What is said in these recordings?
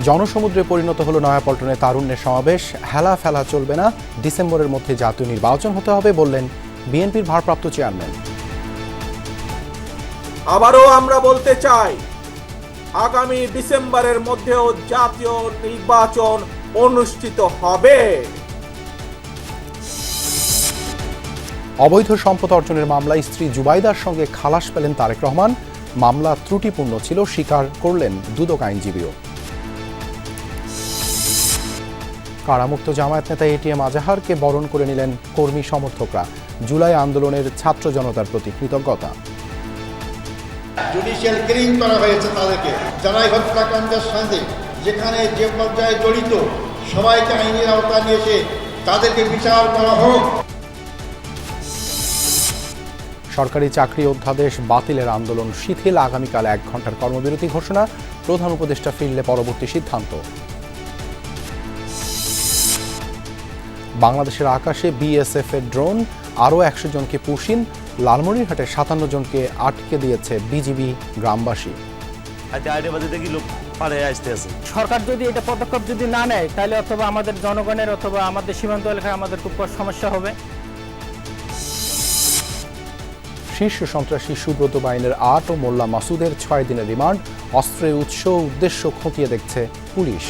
জনসমুদ্রে পরিণত হলো নয়াপল্টনে তারুণ্যের সমাবেশ। হেলা ফেলা চলবে না, ডিসেম্বরের মধ্যে জাতীয় নির্বাচন হতে হবে বললেন বিএনপির ভারপ্রাপ্ত চেয়ারম্যান। আবারও আমরা বলতে চাই, আগামী ডিসেম্বরের মধ্যেও জাতীয় নির্বাচন অনুষ্ঠিত হবে। অবৈধ সম্পদ অর্জনের মামলায় স্ত্রী জুবাইদার সঙ্গে খালাস পেলেন তারেক রহমান। মামলা ত্রুটিপূর্ণ ছিল স্বীকার করলেন দুদক আইনজীবীও। কারামুক্ত জামায়াত নেতা এটিএম আজাহারকে বরণ করে নিলেন কর্মী সমর্থকরা। জুলাই আন্দোলনের ছাত্র জনতার প্রতি কৃতজ্ঞতা। জুডিশিয়াল কিলিং করা হয়েছে তাদেরকে, যারাই হত্যাকাণ্ডের সঙ্গে যেখানে যে পর্যায়ে জড়িত সবাইকে আইনের আওতায় নিয়ে এসে তাদেরকে বিচার করা হোক। সরকারি চাকরি অধ্যাদেশ বাতিলের আন্দোলন শিথিল, আগামীকাল 1 ঘন্টার কর্মবিরতি ঘোষণা। প্রধান উপদেষ্টা ফিরলে পরবর্তী সিদ্ধান্ত। বাংলাদেশের আকাশে বিএসএফ এর ড্রোন, আরও 100 জনকে পুশিন। লালমনিরহাটে 57 জনকে আটকে দিয়েছে বিজিবি গ্রামবাসী। সরকার যদি এটা পদক্ষেপ যদি না নেয় তাহলে অথবা আমাদের জনগণের অথবা আমাদের সীমান্ত এলাকায় আমাদের খুব সমস্যা হবে। শীর্ষ সন্ত্রাসী সুব্রত বাইনের 8 ও মোল্লা মাসুদের 6 দিনের রিমান্ড। অস্ত্রের উৎস উদ্দেশ্য খতিয়ে দেখছে পুলিশ।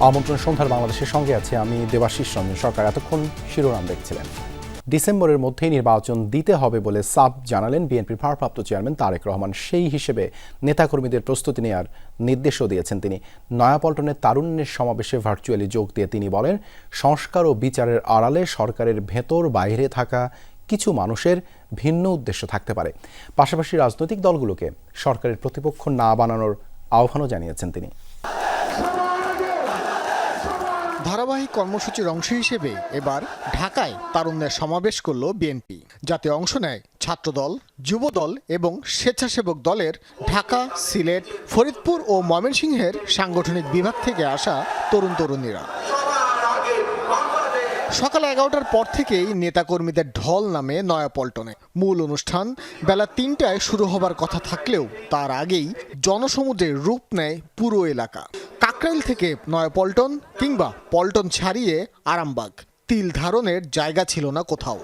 আমন্ত্রণ সন্ধ্যার বাংলাদেশের সঙ্গে আছে আমি দেবাশিস রঞ্জন সরকার। এতক্ষণ শিরোনাম দেখছিলেন। ডিসেম্বরের মধ্যেই নির্বাচন দিতে হবে বলে সাফ জানালেন বিএনপির ভারপ্রাপ্ত চেয়ারম্যান তারেক রহমান। সেই হিসেবে নেতাকর্মীদের প্রস্তুতি নেওয়ার নির্দেশও দিয়েছেন তিনি। নয়াপল্টনের তারুণ্যের সমাবেশে ভার্চুয়ালি যোগ দিয়ে তিনি বলেন, সংস্কার ও বিচারের আড়ালে সরকারের ভেতর বাইরে থাকা কিছু মানুষের ভিন্ন উদ্দেশ্য থাকতে পারে। পাশাপাশি রাজনৈতিক দলগুলোকে সরকারের প্রতিপক্ষ না বানানোর আহ্বানও জানিয়েছেন তিনি। ধারাবাহিক কর্মসূচির অংশ হিসেবে এবার ঢাকায় তারুণ্যের সমাবেশ করল বিএনপি। যাতে অংশ নেয় ছাত্রদল, যুবদল এবং স্বেচ্ছাসেবক দলের ঢাকা, সিলেট, ফরিদপুর ও ময়মনসিংহের সাংগঠনিক বিভাগ থেকে আসা তরুণ তরুণীরা। সকাল 11টার পর থেকেই নেতাকর্মীদের ঢল নামে নয়াপল্টনে। মূল অনুষ্ঠান বেলা 3টায় শুরু হবার কথা থাকলেও তার আগেই জনসমুদ্রের রূপ নেয় পুরো এলাকা। কাকরাইল থেকে নয়াপল্টন কিংবা পল্টন ছাড়িয়ে আরামবাগ, তিল ধারণের জায়গা ছিল না কোথাও।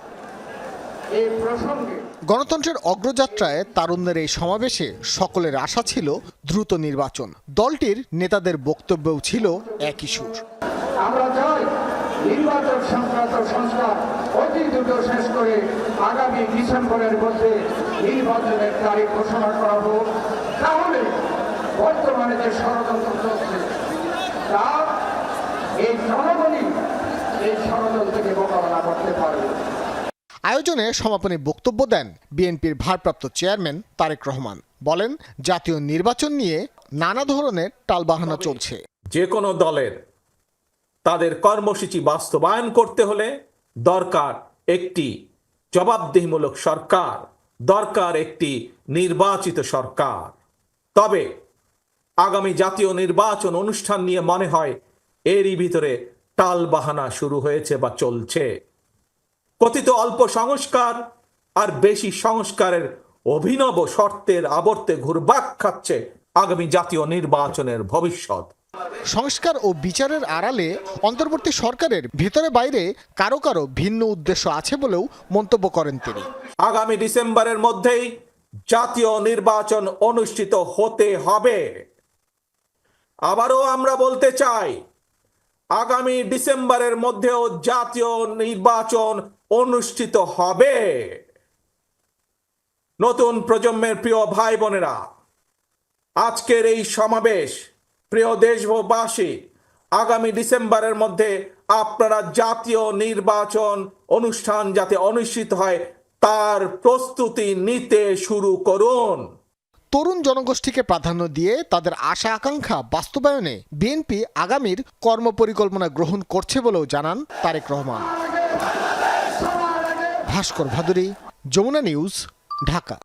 গণতন্ত্রের অগ্রযাত্রায় তারুণ্যের এই সমাবেশে সকলের আশা ছিল দ্রুত নির্বাচন। দলটির নেতাদের বক্তব্যও ছিল একই সুর। আমরা চাই নির্বাচন সংক্রান্ত সংস্কার অতি দ্রুত শেষ করে আগামী ডিসেম্বরের মধ্যে নির্বাচনের তারিখ ঘোষণা করা হোক। তাহলে বর্তমানে যে ষড়যন্ত্র চলছে তা এই জনগণই এই ষড়যন্ত্র থেকে মোকাবেলা করতে পারবে। আয়োজনে সমাপনী বক্তব্য দেন বিএনপির ভারপ্রাপ্ত চেয়ারম্যান তারেক রহমান। বলেন, জাতীয় নির্বাচন নিয়ে নানা ধরনের টালবাহানা চলছে। যে কোনো দলের তাদের কর্মসূচি বাস্তবায়ন করতে হলে দরকার একটি জবাবদিহিমূলক সরকার, দরকার একটি নির্বাচিত সরকার। তবে আগামী জাতীয় নির্বাচন অনুষ্ঠান নিয়ে মনে হয় এরই ভিতরে টালবাহানা শুরু হয়েছে বা চলছে। কথিত অল্প সংস্কার আর বেশি সংস্কারের অভিনব শর্তের আবর্তে ঘুরপাক খাচ্ছে আগামী জাতীয় নির্বাচনের ভবিষ্যৎ। সংস্কার ও বিচারের আড়ালে অন্তর্বর্তী সরকারের ভেতরে বাইরে কারো কারো ভিন্ন উদ্দেশ্য আছে বলেও মন্তব্য করেন তিনি। আগামী ডিসেম্বরের মধ্যেই জাতীয় নির্বাচন অনুষ্ঠিত হতে হবে। আবারও আমরা বলতে চাই, আগামী ডিসেম্বরের মধ্যেও জাতীয় নির্বাচন অনুষ্ঠিত হবে। নতুন প্রজন্মের প্রিয় ভাই বোনেরা, আজকের এই সমাবেশ, প্রিয় দেশবাসী, আগামী ডিসেম্বরের মধ্যে আপনারা জাতীয় নির্বাচন অনুষ্ঠান যাতে অনুষ্ঠিত হয় তার প্রস্তুতি নিতে শুরু করুন। তরুণ জনগোষ্ঠীকে প্রাধান্য দিয়ে তাদের আশা আকাঙ্ক্ষা বাস্তবায়নে বিএনপি আগামীর কর্মপরিকল্পনা গ্রহণ করছে বলেও জানান তারেক রহমান। ভাস্কর ভাদুরী, যমুনা নিউজ, ঢাকা।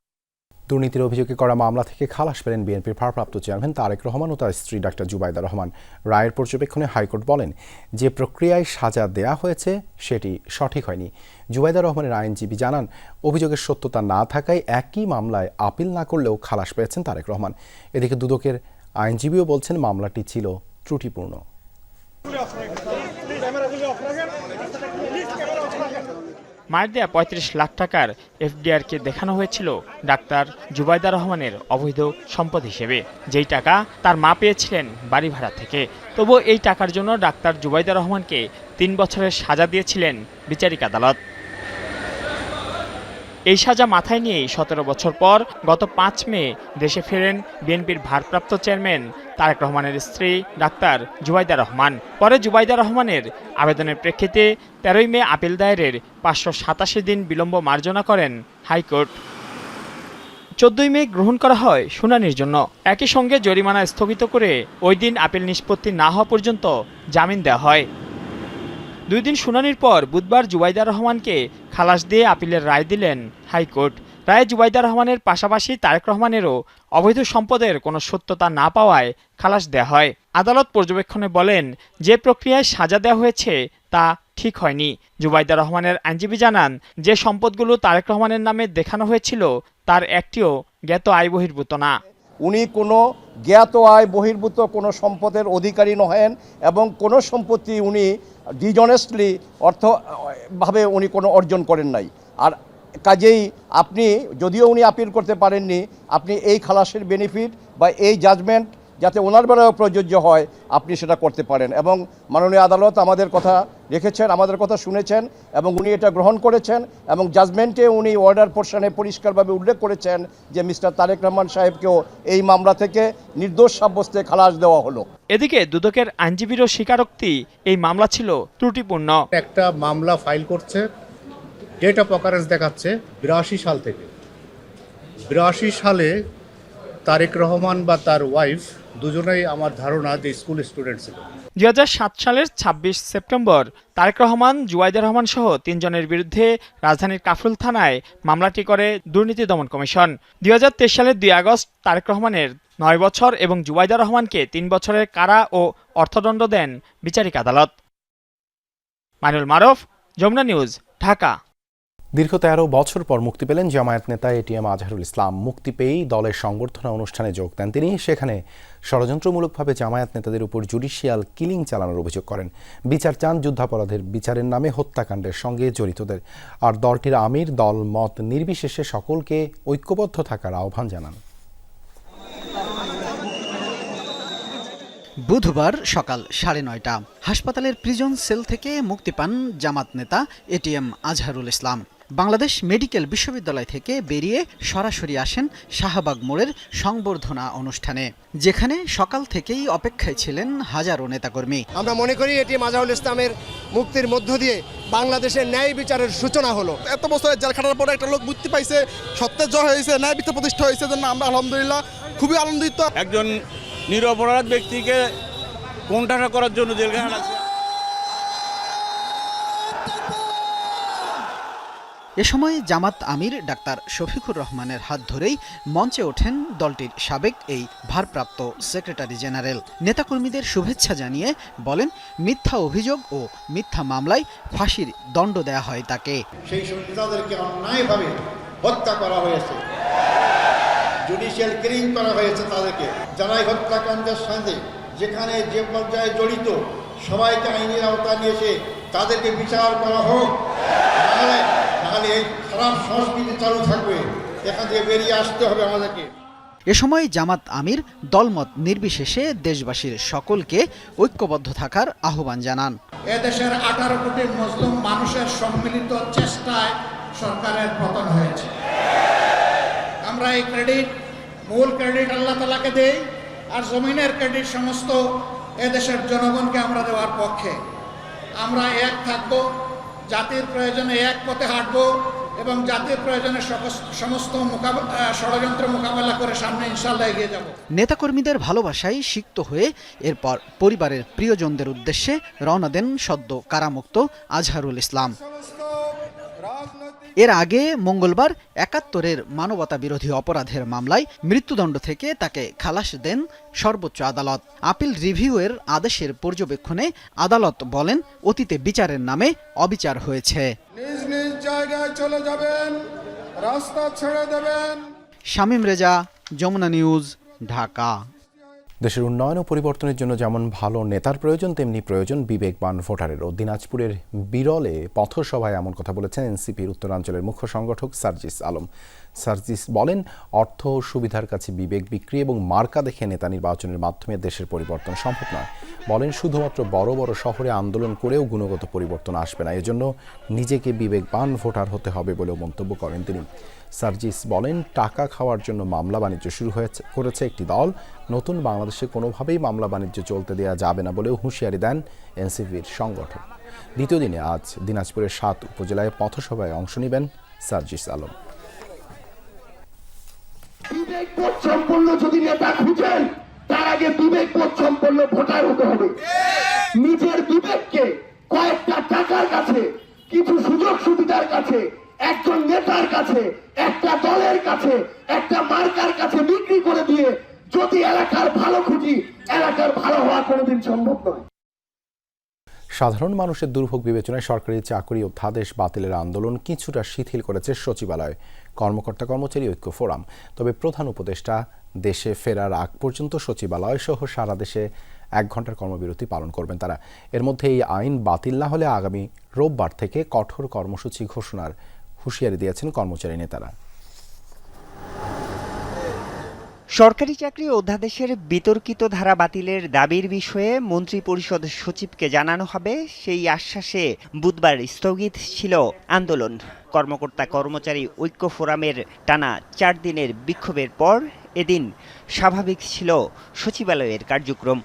দুর্নীতির অভিযোগে করা মামলা থেকে খালাস পেলেন বিএনপির ভারপ্রাপ্ত চেয়ারম্যান তারেক রহমান ও তার স্ত্রী ডাক্তার জুবাইদা রহমান। রায়ের পর্যবেক্ষণে হাইকোর্ট বলেন, যে প্রক্রিয়ায় সাজা দেয়া হয়েছে সেটি সঠিক হয়নি। জুবাইদা রহমানের আইনজীবী জানান, অভিযোগের সত্যতা না থাকায় একই মামলায় আপিল না করলেও খালাস পেয়েছেন তারেক রহমান। এদিকে দুদকের আইনজীবীও বলছেন মামলাটি ছিল ত্রুটিপূর্ণ। মার দেয়া ৩৫ লাখ টাকার এফডিআরকে দেখানো হয়েছিল ডাক্তার জুবাইদা রহমানের অবৈধ সম্পদ হিসেবে, যেই টাকা তার মা পেয়েছিলেন বাড়ি ভাড়া থেকে। তবু এই টাকার জন্য ডাক্তার জুবাইদা রহমানকে ৩ বছরের সাজা দিয়েছিলেন বিচারিক আদালত। এই সাজা মাথায় নিয়েই ১৭ বছর পর গত ৫ মে দেশে ফেরেন বিএনপির ভারপ্রাপ্ত চেয়ারম্যান তারেক রহমানের স্ত্রী ডাক্তার জুবাইদা রহমান। পরে জুবাইদা রহমানের আবেদনের প্রেক্ষিতে ১৩ মে আপিল দায়েরের ৫৮৭ দিন বিলম্ব মার্জনা করেন হাইকোর্ট। ১৪ মে গ্রহণ করা হয় শুনানির জন্য। একই সঙ্গে জরিমানা স্থগিত করে ওই দিন আপিল নিষ্পত্তি না হওয়া পর্যন্ত জামিন দেওয়া হয়। ২ দিন শুনানির পর বুধবার জুবাইদা রহমানকে খালাস দিয়ে আপিলের রায় দিলেন হাইকোর্ট। রায়ে জুবাইদা রহমানের পাশাপাশি তারেক রহমানেরও অবৈধ সম্পদের কোনো সত্যতা না পাওয়ায় খালাস দেওয়া হয়। আদালত পর্যবেক্ষণে বলেন, যে প্রক্রিয়ায় সাজা দেওয়া হয়েছে তা ঠিক হয়নি। জুবাইদা রহমানের আইনজীবী জানান, যে সম্পদগুলো তারেক রহমানের নামে দেখানো হয়েছিল তার একটিও জ্ঞাত আয় বহির্ভূত না। উনি কোনো জ্ঞাত আয় বহির্ভূত কোনো সম্পদের অধিকারী নহেন এবং কোনো সম্পত্তি উনি ডিজনেস্টলি অর্থভাবে উনি কোনো অর্জন করেন নাই। আর কাজেই আপনি যদিও উনি আপিল করতে পারেননি, আপনি এই খালাসের বেনিফিট বা এই জাজমেন্ট যাতে ওনার বেলায় প্রযোজ্য হয় আপনি সেটা করতে পারেন। এবং মাননীয় আদালত আমাদের কথা রেখেছেন, আমাদের কথা শুনেছেন এবং উনি এটা গ্রহণ করেছেন এবং জাজমেন্টে উনি অর্ডার পোর্শনে পরিষ্কারভাবে উল্লেখ করেছেন যে মিস্টার তারেক রহমান সাহেবকেও এই মামলা থেকে নির্দোষ সাব্যস্তে খালাস দেওয়া হলো। এদিকে দুদকের আইনজীবীরও স্বীকারোক্তি, এই মামলা ছিল ত্রুটিপূর্ণ। একটা মামলা ফাইল করছে, ডেট অফ অকারেন্স দেখাচ্ছে ৮২ সাল থেকে। ৮২ সালে তারেক রহমান বা তার ওয়াইফ দুজনেই আমার ধারণা যে স্কুল স্টুডেন্ট ছিল। ২০০৭ সালের ২৬ সেপ্টেম্বর তারেক রহমান, জুবাইদা রহমান সহ ৩ জনের বিরুদ্ধে রাজধানীর কাফরুল থানায় মামলাটি করে দুর্নীতি দমন কমিশন। ২০২৩ সালের ২ আগস্ট তারেক রহমানের ৯ বছর এবং জুবাইদা রহমানকে ৩ বছরের কারা ও অর্থদণ্ড দেন বিচারিক আদালত। মাইনুল মারুফ, যমুনা নিউজ, ঢাকা। দীর্ঘ ১৩ বছর পর মুক্তি পেলেন জামায়াত নেতা এটিএম আজহারুল ইসলাম। মুক্তি পেয়েই দলের সংবর্ধনা অনুষ্ঠানে যোগ দেন তিনি। সেখানে ষড়যন্ত্রমূলকভাবে জামায়াত নেতাদের উপর জুডিশিয়াল কিলিং চালানোর অভিযোগ করেন। বিচার চান যুদ্ধাপরাধের বিচারের নামে হত্যাকাণ্ডের সঙ্গে জড়িতদের। আর দলটির আমির দল মত নির্বিশেষে সকলকে ঐক্যবদ্ধ থাকার আহ্বান জানান। বুধবার সকাল ৯:৩০ হাসপাতালের প্রিজন সেল থেকে মুক্তি পান জামাত নেতা এটিএম আজহারুল ইসলাম। বাংলাদেশ মেডিকেল বিশ্ববিদ্যালয় থেকে বেরিয়ে সরাসরি আসেন শাহবাগ মোড়ের সংবর্ধনা অনুষ্ঠানে, যেখানে সকাল থেকেই অপেক্ষায় ছিলেন হাজারো নেতাকর্মী। আমরা মনে করি এটিএম আজহারুল ইসলামের মুক্তির মধ্য দিয়ে বাংলাদেশের ন্যায় বিচারের সূচনা হলো। এত বছর জেল খাটার পরে একটা লোক মুক্তি পাইছে, সত্যের জয় হয়েছে, ন্যায় বিচার প্রতিষ্ঠা হয়েছে, জন্য আমরা আলহামদুলিল্লাহ খুবই আনন্দিত। একজন নিরপরাধ ব্যক্তিকে কোণঠাসা করার জন্য জেলখানা লাগছে। এ সময় জামাত আমির ডাক্তার শফিকুর রহমানের হাত ধরেই মঞ্চে ওঠেন দলটির সাবেক এই ভারপ্রাপ্ত সেক্রেটারি জেনারেল। নেতাকর্মীদের শুভেচ্ছা জানিয়ে বলেন, মিথ্যা অভিযোগ ও মিথ্যা মামলায় ফাঁসির দণ্ড দেয়া হয় তাকে। সেই সব নেতাদেরকে অন্যায়ভাবে হত্যা করা হয়েছে, জুডিশিয়াল কিলিং করা হয়েছে তাদেরকে। যারাই হত্যাকাণ্ডের সঙ্গে যেখানে যে পর্যায়ে জড়িত সবাইকে আইনের আওতায় নিয়ে এসে তাদেরকে বিচার করা হোক, নাহলে এই খারাপ সংস্কৃতি চালু থাকবে। এখান থেকে বেরিয়ে আসতে হবে আমাদেরকে। এ সময় জামাত আমির দলমত নির্বিশেষে দেশবাসীর সকলকে ঐক্যবদ্ধ থাকার আহ্বান জানান। এদেশের 18 কোটি মুসলিম মানুষের সম্মিলিত চেষ্টায় সরকারের পতন হয়েছে। আমরা এই মূল ক্রেডিট আল্লাহ তাআলাকে দেই, আর জমিনের ক্রেডিট সমস্ত এদেশের জনগণকে আমরা দেওয়ার পক্ষে। আমরা এক থাকবো, জাতির প্রয়োজনে এক পথে হাঁটবো এবং জাতির প্রয়োজনে সমস্ত ষড়যন্ত্র মোকাবেলা করে সামনে ইনশাআল্লাহ এগিয়ে যাব। নেতাকর্মীদের ভালোবাসায় সিক্ত হয়ে এরপর পরিবারের প্রিয়জনদের উদ্দেশ্যে রওনা দেন সদ্য কারামুক্ত আজহারুল ইসলাম। এর আগে মঙ্গলবার ৭১-এর মানবতা বিরোধী অপরাধের মামলায় মৃত্যুদণ্ড থেকে তাকে খালাস দেন সর্বোচ্চ আদালত। আপিল রিভিউয়ের আদেশের পর্যবেক্ষণে আদালত বলেন, অতীতে বিচারের নামে অবিচার হয়েছে। নিজ নিজ জায়গায় চলে যাবেন, রাস্তা ছেড়ে দেবেন। শামীম রেজা, যমুনা নিউজ, ঢাকা। দেশের উন্নয়ন ও পরিবর্তনের জন্য যেমন ভালো নেতার প্রয়োজন, তেমনি প্রয়োজন বিবেকবান ভোটারেরও। দিনাজপুরের বিরলে পথসভায় এমন কথা বলেছেন এনসিপির উত্তরাঞ্চলের মুখ্য সংগঠক সার্জিস আলম। সার্জিস বলেন, অর্থ সুবিধার কাছে বিবেক বিক্রি এবং মার্কা দেখে নেতা নির্বাচনের মাধ্যমে দেশের পরিবর্তন সম্ভব নয়। বলেন, শুধুমাত্র বড় বড় শহরে আন্দোলন করেও গুণগত পরিবর্তন আসবে না, এজন্য নিজেকে বিবেকবান ভোটার হতে হবে বলেও মন্তব্য করেন তিনি। সার্জিস বলেন, টাকা খাওয়ার জন্য মামলা বাণিজ্য শুরু করেছে একটি দল। নতুন বাংলাদেশে কোনোভাবেই মামলা বাণিজ্য চলতে দেওয়া যাবে না বলেও হুঁশিয়ারি দেন এনসিপির সংগঠক। দ্বিতীয় দিনে আজ দিনাজপুরের ৭ উপজেলায় পথসভায় অংশ নেবেন সার্জিস আলম। বিবেকবোধ সম্পন্ন যদি নেতা খুঁজেন, তার আগে বিবেকবোধ সম্পন্ন ভোটার হতে হবে। নিজের বিবেককে কয়েকটা টাকার কাছে, কিছু সুযোগ সুবিধার কাছে, একজন নেতার কাছে, একটা দলের কাছে, একটা মার্কার কাছে বিক্রি করে দিয়ে যদি এলাকার ভালো খুঁজি, এলাকার ভালো হওয়া কোনোদিন সম্ভব নয়। সাধারণ মানুষের দুর্ভোগ বিবেচনায় সরকারি চাকরি অধ্যাদেশ বাতিলের আন্দোলন কিছুটা শিথিল করেছে সচিবালয় কর্মকর্তা কর্মচারী ঐক্য ফোরাম। তবে প্রধান উপদেষ্টা দেশে ফেরার আগ পর্যন্ত সচিবালয় সহ সারা দেশে 1 ঘন্টার কর্মবিরতি পালন করবেন তারা। এর মধ্যে এই আইন বাতিল না হলে আগামী রোববার থেকে কঠোর কর্মসূচি ঘোষণার হুঁশিয়ারি দিয়েছেন কর্মচারী নেতারা। সরকারি চাকরি অধ্যাদেশের বিতর্কিত ধারা বাতিলের দাবির বিষয়ে মন্ত্রিপরিষদ সচিবকে জানানো হবে, সেই আশ্বাসে বুধবার স্থগিত ছিল আন্দোলন। কর্মকর্তা কর্মচারী ঐক্য ফোরামের টানা 4 দিনের বিক্ষোভের পর এদিন স্বাভাবিক ছিল সচিবালয়ের কার্যক্রম।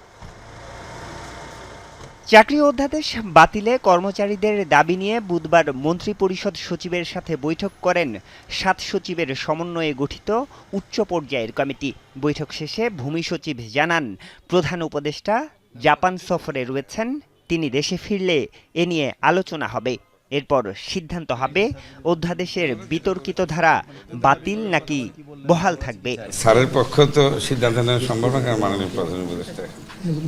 চাকরি অধ্যাদেশ বাতিলে কর্মচারীদের দাবি নিয়ে বুধবার মন্ত্রিপরিষদ সচিবের সাথে বৈঠক করেন 7 সচিবের সমন্বয়ে গঠিত উচ্চ পর্যায়ের কমিটি। বৈঠক শেষে ভূমি সচিব জানান, প্রধান উপদেষ্টা জাপান সফরে রয়েছেন, তিনি দেশে ফিরলে এ নিয়ে আলোচনা হবে। এরপর সিদ্ধান্ত হবে অধ্যাদেশের বিতর্কিত ধারা বাতিল নাকি বহাল থাকবে। স্যারের পক্ষ তো সিদ্ধান্ত নেওয়া সম্ভব না, কারণ মাননীয় প্রধান উপদেষ্টা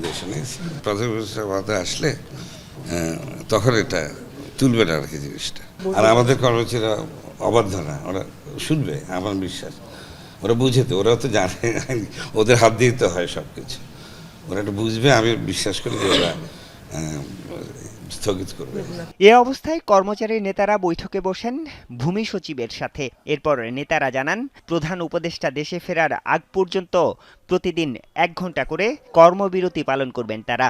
দেশে নেই। প্রধান উপদেষ্টা আসলে তখন এটা তুলবে না আর কি জিনিসটা। আর আমাদের কর্মচারীরা অবাধ্য না, ওরা শুনবে আমার বিশ্বাস। ওরা বুঝে তো, ওরা তো জানে, ওদের হাত দিয়ে তো হয় সব কিছু। ওরা এটা বুঝবে, আমি বিশ্বাস করি যে ওরা স্থগিত করবে। এ অবস্থায় কর্মচারী নেতারা বৈঠকে বসেন ভূমি সচিবের সাথে। এরপর নেতারা জানান, প্রধান উপদেষ্টা দেশে ফেরার আগ পর্যন্ত প্রতিদিন 1 ঘন্টা করে কর্মবিরতি পালন করবেন তারা।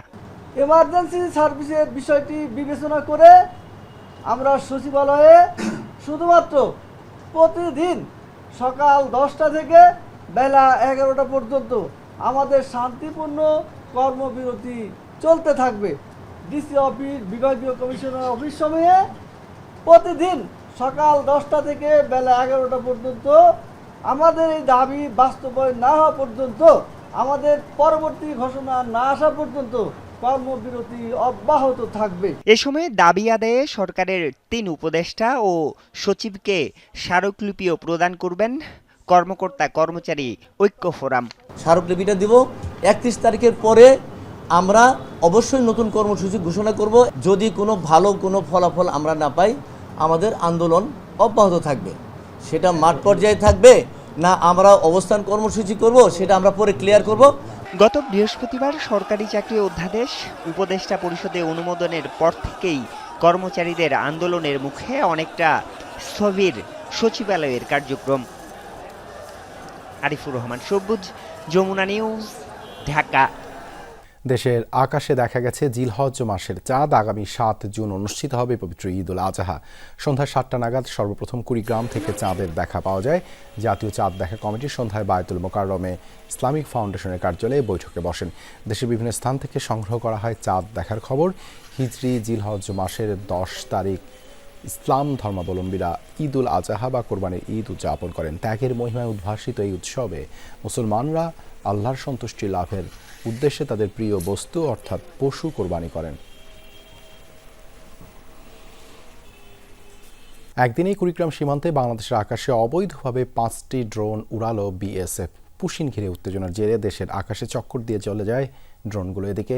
এমার্জেন্সি সার্ভিসের বিষয়টি বিবেচনা করে আমরা সচিবালয়ে শুধুমাত্র প্রতিদিন সকাল 10টা থেকে বেলা 11টা পর্যন্ত আমাদের শান্তিপূর্ণ কর্মবিরতি চলতে থাকবে। ডিসি অফিস, বিভাগীয় কমিশনার অফিস সময়ে প্রতিদিন সকাল 10টা থেকে বেলা 11টা পর্যন্ত আমাদের এই দাবি বাস্তবায়ন না হওয়া পর্যন্ত, আমাদের পরবর্তী ঘোষণা না আসা পর্যন্ত কর্মবিরতি অব্যাহত থাকবে। এ সময় দাবি আদায়ে সরকারের 3 উপদেষ্টা ও সচিবকে স্মারকলিপিও প্রদান করবেন কর্মকর্তা কর্মচারী ঐক্য ফোরাম। স্মারকলিপিটা দিব 31 তারিখের পরে। আমরা অবশ্যই নতুন কর্মসূচি ঘোষণা করব। যদি কোনো ভালো কোনো ফলাফল আমরা না পাই, আমাদের আন্দোলন অব্যাহত থাকবে। সেটা মাঠ পর্যায়ে থাকবে না আমরা অবস্থান কর্মসূচি করব, সেটা আমরা পরে ক্লিয়ার করব। গত বৃহস্পতিবার সরকারি চাকরি অধ্যাদেশ উপদেষ্টা পরিষদে অনুমোদনের পর থেকেই কর্মচারীদের আন্দোলনের মুখে অনেকটা স্থবির সচিবালয়ের কার্যক্রম। আরিফুর রহমান সবুজ, যমুনা নিউজ, ঢাকা। দেশের আকাশে দেখা গেছে জিলহজ মাসের চাঁদ। আগামী 7 জুন অনুষ্ঠিত হবে পবিত্র ঈদ উল আজহা। সন্ধ্যা 7টা নাগাদ সর্বপ্রথম কুড়িগ্রাম থেকে চাঁদের দেখা পাওয়া যায়। জাতীয় চাঁদ দেখা কমিটির সন্ধ্যায় বায়তুল মোকাররমে ইসলামিক ফাউন্ডেশনের কার্যালয়ে বৈঠকে বসেন। দেশের বিভিন্ন স্থান থেকে সংগ্রহ করা হয় চাঁদ দেখার খবর। হিজরি জিলহজ মাসের 10 তারিখ ইসলাম ধর্মাবলম্বীরা ঈদ উল আজহা বা কোরবানির ঈদ উদযাপন করেন। ত্যাগের মহিমায় উদ্ভাসিত এই উৎসবে মুসলমানরা আল্লাহর সন্তুষ্টি লাভের উদ্দেশ্যে তাদের প্রিয় বস্তু অর্থাৎ পশু কোরবানি করেন। একদিনেই কুড়িগ্রাম সীমান্তে বাংলাদেশের আকাশে অবৈধভাবে 5টি ড্রোন উড়ালো বিএসএফ। পুশিন ঘিরে উত্তেজনার জেরে দেশের আকাশে চক্কর দিয়ে চলে যায় ড্রোনগুলো। এদিকে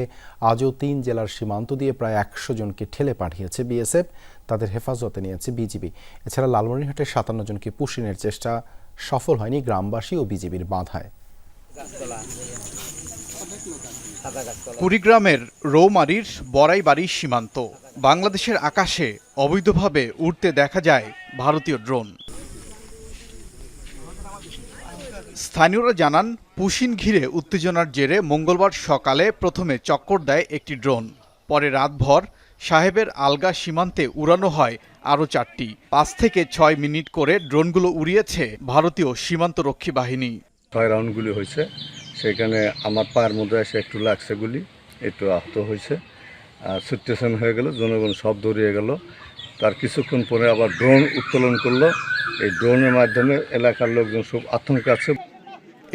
আজও 3 জেলার সীমান্ত দিয়ে প্রায় 100 জনকে ঠেলে পাঠিয়েছে বিএসএফ, তাদের হেফাজতে নিয়েছে বিজিবি। এছাড়া লালমনিরহাটের 57 জনকে পুশিনের চেষ্টা সফল হয়নি গ্রামবাসী ও বিজিবির বাধায়। কুড়িগ্রামের রৌমারীর বড়াইবাড়ি সীমান্ত, বাংলাদেশের আকাশে অবৈধভাবে উড়তে দেখা যায় ভারতীয় ড্রোন। স্থানীয়রা জানান, পুশিন ঘিরে উত্তেজনার জেরে মঙ্গলবার সকালে প্রথমে চক্কর দেয় একটি ড্রোন, পরে রাতভর সাহেবের আলগা সীমান্তে উড়ানো হয় আরও 4টি। 5 থেকে 6 মিনিট করে ড্রোনগুলো উড়িয়েছে ভারতীয় সীমান্তরক্ষী বাহিনী। 6 রাউন্ড গুলি হয়েছে, সেখানে আমার পায়ের মধ্যে এসে একটু লাগছে গুলি, একটু আহত হয়েছে। সিচুয়েশন হয়ে গেল, জনগণ সব দৌড়িয়ে গেল। তার কিছুক্ষণ পরে আবার ড্রোন উত্তোলন করলো। এই ড্রোনের মাধ্যমে এলাকার লোকজন সব আতঙ্কে আছে।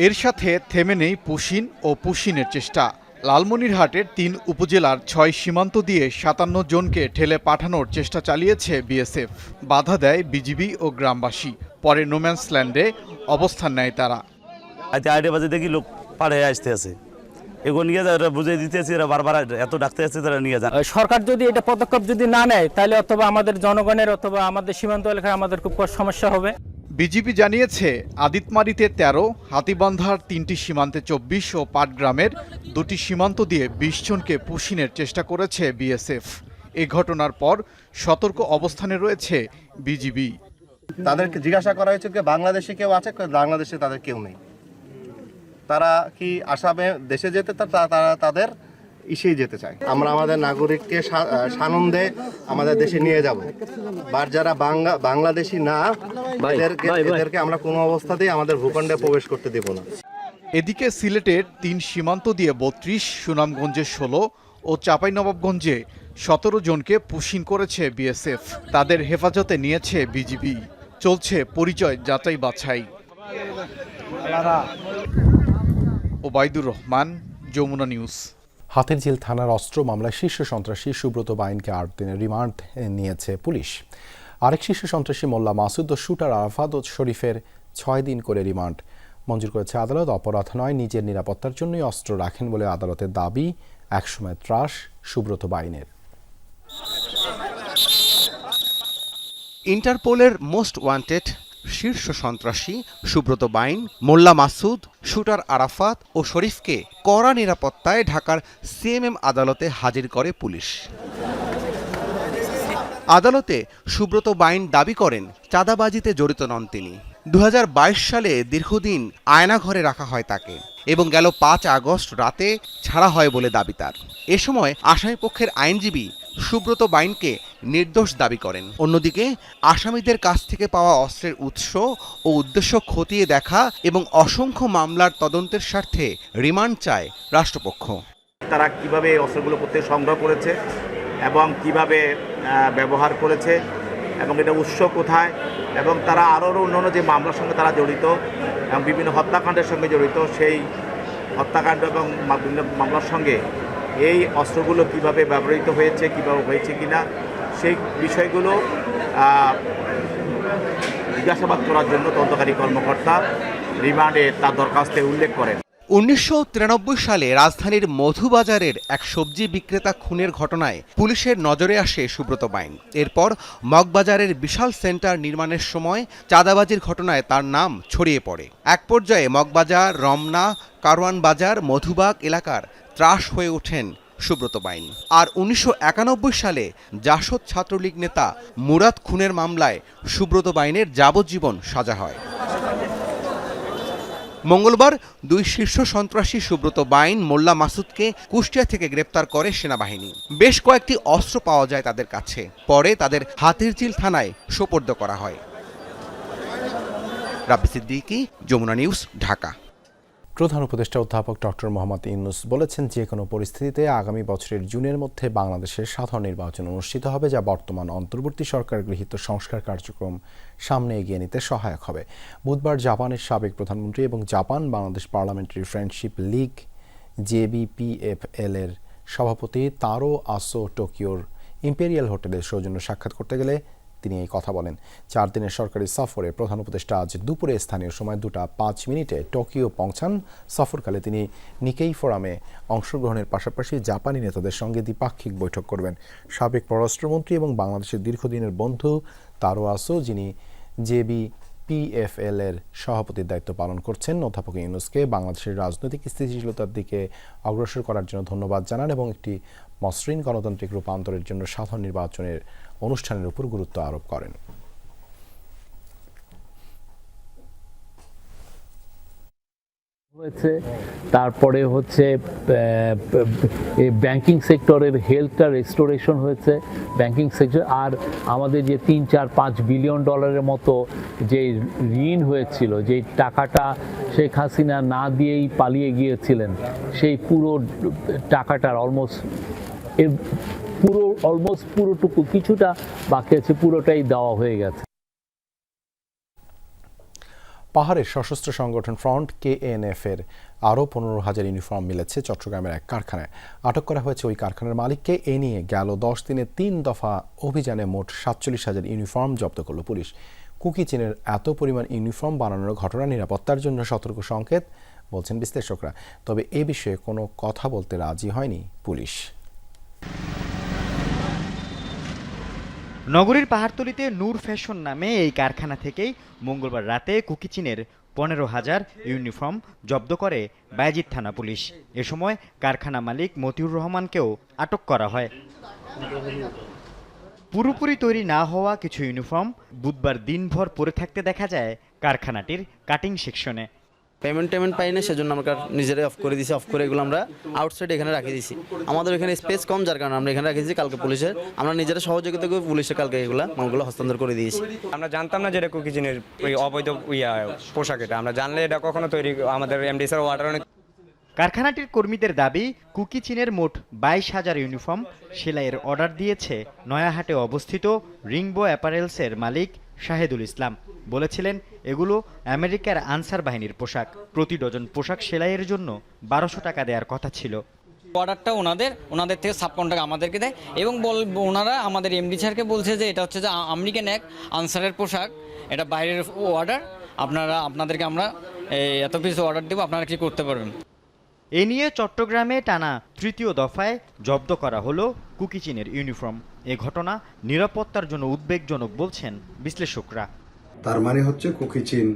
এর সাথে থেমে নেই পুশিন ও পুশিনের চেষ্টা। লালমনিরহাটের 3 উপজেলার 6 সীমান্ত দিয়ে 57 জনকে ঠেলে পাঠানোর চেষ্টা চালিয়েছে বিএসএফ। বাধা দেয় বিজিবি ও গ্রামবাসী। পরে নোম্যান্স ল্যান্ডে অবস্থান নেয় তারা। 8টা বাজে দেখি লোক পাড়ে আসতে আছে, এগুলো নিয়ে যায়, বুঝিয়ে দিতে আছে, এরা বারবার এত ডাকতে আছে, তারা নিয়ে যান। সরকার যদি এটা পদক্ষেপ যদি না নেয়, তাহলে অথবা আমাদের জনগণের অথবা আমাদের সীমান্ত এলাকায় আমাদের খুব সমস্যা হবে। বিজিবি জানিয়েছে, আদিতমারিতে 13, হাতিবান্ধার 3টি সীমান্তে 24 ও পাটগ্রামের 2টি সীমান্ত দিয়ে 20 জনকে পুশিনের চেষ্টা করেছে বিএসএফ। এই ঘটনার পর সতর্ক অবস্থানে রয়েছে বিজিবি। তাদেরকে জিজ্ঞাসা করা হয়েছে যে বাংলাদেশে কেউ আছে, বাংলাদেশে তাদের কেউ নেই। তারা কি আসামে দেশে যেতে, তারা তাদের ইসেই যেতে চায়। আমরা আমাদের নাগরিককে সানন্দে আমাদের দেশে নিয়ে যাব। আর যারা বাংলাদেশি না, এদেরকে আমরা কোনো অবস্থাতেই আমাদের ভূখণ্ডে প্রবেশ করতে দেব না। এদিকে সিলেটের 3 সীমান্ত দিয়ে 32, সুনামগঞ্জে 16 ও চাঁপাইনবাবগঞ্জে 17 জনকে পুশিন করেছে বিএসএফ। তাদের হেফাজতে নিয়েছে বিজিবি। চলছে পরিচয় যাচাই বাছাই। ওবায়দুর রহমান, যমুনা নিউজ। হাতিরঝিল থানার অস্ত্র মামলায় শীর্ষ সন্ত্রাসী সুব্রত বাইনকে 8 দিনের রিমান্ড নিয়েছে পুলিশ। আরেক শীর্ষ সন্ত্রাসী মোল্লা মাসুদ ও শুটার আরাফাত ও শরীফের 6 দিন করে রিমান্ড মঞ্জুর করেছে আদালত। অপরাধ নয়, নিজের নিরাপত্তার জন্যই অস্ত্র রাখেন বলে আদালতের দাবি। একসময় ত্রাস সুব্রত বাইনের। ইন্টারপোলের মোস্ট ওয়ান্টেড শীর্ষ সন্ত্রাসী সুব্রত বাইন, মোল্লা মাসুদ, শুটার আরাফাত ও শরীফকে কড়া নিরাপত্তায় ঢাকার সিএমএম আদালতে হাজির করে পুলিশ। আদালতে সুব্রত বাইন দাবি করেন, চাঁদাবাজিতে জড়িত নন তিনি। 2022 সালে দীর্ঘদিন আয়নাঘরে রাখা হয় তাকে এবং গেল 5 আগস্ট রাতে ছাড়া হয় বলে দাবি তার। এ সময় আসামিপক্ষের আইনজীবী সুব্রত বাইনকে নির্দোষ দাবি করেন। অন্যদিকে আসামিদের কাছ থেকে পাওয়া অস্ত্রের উৎস ও উদ্দেশ্য খতিয়ে দেখা এবং অসংখ্য মামলার তদন্তের স্বার্থে রিমান্ড চায় রাষ্ট্রপক্ষ। তারা কিভাবে এই অস্ত্রগুলো প্রত্যেক সংগ্রহ করেছে এবং কিভাবে ব্যবহার করেছে এবং এটা উৎস কোথায়, এবং তারা আরও অন্যান্য যে মামলার সঙ্গে তারা জড়িত এবং বিভিন্ন হত্যাকাণ্ডের সঙ্গে জড়িত, সেই হত্যাকাণ্ড এবং বিভিন্ন মামলার সঙ্গে এই অস্ত্রগুলো কিভাবে ব্যবহৃত হয়েছে, কিভাবে হয়েছে কিনা, সেই বিষয়গুলো জিজ্ঞাসাবাদ করার জন্য তদন্তকারী কর্মকর্তা রিমান্ডে তার দরখাস্তে উল্লেখ করেন। 1993 সালে রাজধানীর মধুবাজারের এক সবজি বিক্রেতা খুনের ঘটনায় পুলিশের নজরে আসে সুব্রত বাইন। এরপর মগবাজারের বিশাল সেন্টার নির্মাণের সময় চাঁদাবাজির ঘটনায় তার নাম ছড়িয়ে পড়ে। এক পর্যায়ে মগবাজার, রমনা, কারওয়ান বাজার, মধুবাগ এলাকার ত্রাস হয়ে ওঠেন সুব্রত বাইন। আর 1991 সালে জাসদ ছাত্রলীগ নেতা মুরাদ খুনের মামলায় সুব্রত বাইনের যাবজ্জীবন সাজা হয়। মঙ্গলবার 2 শীর্ষ সন্ত্রাসী সুব্রত বাইন, মোল্লা মাসুদকে কুষ্টিয়া থেকে গ্রেপ্তার করে সেনাবাহিনী। বেশ কয়েকটি অস্ত্র পাওয়া যায় তাদের কাছে। পরে তাদের হাতিরঝিল থানায় সোপর্দ করা হয়। রাব্বি সিদ্দিকী, যমুনা নিউজ, ঢাকা। প্রধান উপদেষ্টা অধ্যাপক ডক্টর মোহাম্মদ ইউনূস বলেছেন, যে কোনো পরিস্থিতিতে আগামী বছরের জুনের মধ্যে বাংলাদেশের সাধারণ নির্বাচন অনুষ্ঠিত হবে, যা বর্তমান অন্তর্বর্তী সরকার গৃহীত সংস্কার কার্যক্রম সামনে এগিয়ে নিতে সহায়ক হবে। বুধবার জাপানের সাবেক প্রধানমন্ত্রী এবং Japan Bangladesh parliamentary friendship League JBPFL এর সভাপতি তারো আসো টোকিওর ইম্পেরিয়াল হোটেলে সৌজন্য সাক্ষাৎ করতে গেলে তিনি এই কথা বলেন। 4 দিনের সরকারি সফরে প্রধান উপদেষ্টা আজ দুপুরে স্থানীয় সময় 2:05 টোকিও পৌঁছান। সফরকালে তিনি নিকেই ফোরামে অংশগ্রহণের পাশাপাশি জাপানি নেতাদের সঙ্গে দ্বিপাক্ষিক বৈঠক করবেন। সাবেক পররাষ্ট্রমন্ত্রী এবং বাংলাদেশের দীর্ঘদিনের বন্ধু তারো আসো, যিনি JBPFL এর সভাপতির দায়িত্ব পালন করছেন, অধ্যাপক ইউনূসকে বাংলাদেশের রাজনৈতিক স্থিতিশীলতার দিকে অগ্রসর করার জন্য ধন্যবাদ জানান এবং একটি মসৃণ গণতান্ত্রিক রূপান্তরের জন্য সাধারণ নির্বাচনের অনুষ্ঠানের উপর গুরুত্ব আরোপ করেন। হয়েছে, তারপরে হচ্ছে ব্যাংকিং সেক্টরের হেলথটা রেস্টোরেশন হয়েছে, ব্যাংকিং সেক্টর। আর আমাদের যে 3-4-5 বিলিয়ন ডলারের মতো যে ঋণ হয়েছিল, যেই টাকাটা শেখ হাসিনা না দিয়েই পালিয়ে গিয়েছিলেন, সেই পুরো টাকাটার অলমোস্ট পুরোটুকু, কিছুটা বাকি আছে, পুরোটাই দেওয়া হয়ে গেছে। পাহাড়ের সশস্ত্র সংগঠন ফ্রন্ট KNF এর আরও 15,000 ইউনিফর্ম মিলেছে চট্টগ্রামের এক কারখানায়। আটক করা হয়েছে ওই কারখানার মালিককে। এ নিয়ে গেল 10 দিনে 3 দফা অভিযানে মোট 47,000 ইউনিফর্ম জব্দ করল পুলিশ। কুকি চীনের এত পরিমাণ ইউনিফর্ম বানানোর ঘটনা নিরাপত্তার জন্য সতর্ক সংকেত বলছেন বিশ্লেষকরা। তবে এ বিষয়ে কোনো কথা বলতে রাজি হয়নি পুলিশ। নগরীর পাহাড়তলিতে নূর ফ্যাশন নামে এই কারখানা থেকেই মঙ্গলবার রাতে কুকি চীনের 15,000 ইউনিফর্ম জব্দ করে বায়েজিদ থানা পুলিশ। এ সময় কারখানা মালিক মতিউর রহমানকেও আটক করা হয়। পুরোপুরি তৈরি না হওয়া কিছু ইউনিফর্ম বুধবার দিনভর পরে থাকতে দেখা যায় কারখানাটির কাটিং সেকশনে। পেমেন্ট পাই না, সেজন্য আমরা নিজেরাই অফ করে দিয়েছি। অফ করে এগুলো আমরা আউটসাইড এখানে রাখি দিয়েছি। আমাদের এখানে স্পেস কম, যার কারণে আমরা এখানে রাখি দিয়েছি। কালকে পুলিশের আমরা নিজেরা সহযোগিতা করে পুলিশের কালকে এগুলো মালগুলো হস্তান্তর করে দিয়েছি। আমরা জানতাম না যে এটা কুকি চীনের অবৈধ পোশাক। এটা আমরা জানলে এটা কখনো তৈরি আমাদের এমডি স্যার ওয়াটার। কারখানাটির কর্মীদের দাবি, কুকি চীনের মোট 22,000 ইউনিফর্ম সেলাইয়ের অর্ডার দিয়েছে নয়াহাটে অবস্থিত রিংবো অ্যাপারেলসের মালিক শাহেদুল ইসলাম। বলেছিলেন এগুলো আমেরিকার আনসার বাহিনীর পোশাক। প্রতি ডজন পোশাক সেলাইয়ের জন্য 1200 টাকা দেওয়ার কথা ছিল। অর্ডারটা ওনাদের থেকে সাবকন্ট্রাক্ট আমাদেরকে দেয় এবং ওনারা আমাদের এমডি স্যারকে বলছে যে এটা হচ্ছে যে আমেরিকান এক আনসারের পোশাক, এটা বাইরের অর্ডার, আপনাদেরকে আমরা এত পিস অর্ডার দেবো, আপনারা কি করতে পারবেন। এ নিয়ে চট্টগ্রামে টানা 3য় দফায় জব্দ করা হলো কুকি চীনের ইউনিফর্ম। এ ঘটনা নিরাপত্তার জন্য উদ্বেগজনক বলছেন বিশ্লেষকরা। তার মানে হচ্ছে কুকি চীন